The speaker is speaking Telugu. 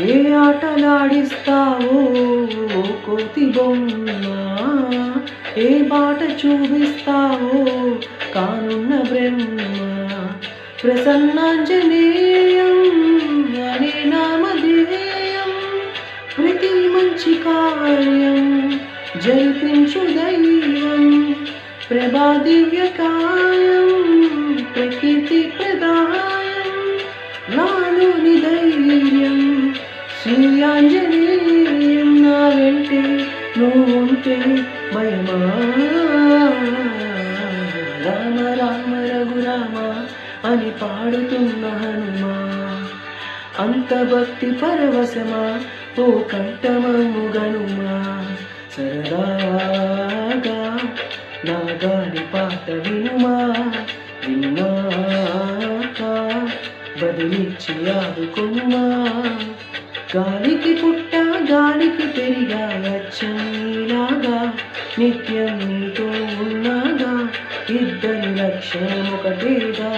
ఏ ఆటలాడిస్తావో కోతి బొమ్మ, ఏ బాట చూపిస్తావో కానున్న బ్రహ్మ. ప్రసన్నాంజనేయం అనే నామధేయం, ప్రతి మంచి కార్యం జరిపించు దైవం. ప్రభా దివ్యకాయం ప్రకృతి ప్రదాయం, నాలోని ధైర్యం శ్రీ ఆంజనేయం. నా వెంటే నువ్వు ఉంటే భయమా? రామ రామ రఘురామ అని పాడుతున్న హనుమా, అంత భక్తి పరవశమా ఓ కంఠమము గనుమా. సరదాగా నా గాలి పాట వినుమా, విన్నాక బదిలిచ్చి ఆదుకునుమా. గాలికి పుట్ట గాలికి పెరిగా అచ్చంలాగా, నిత్యం నీతో ఉన్నాగా, ఇద్దరి లక్ష్యం ఒకటేగా.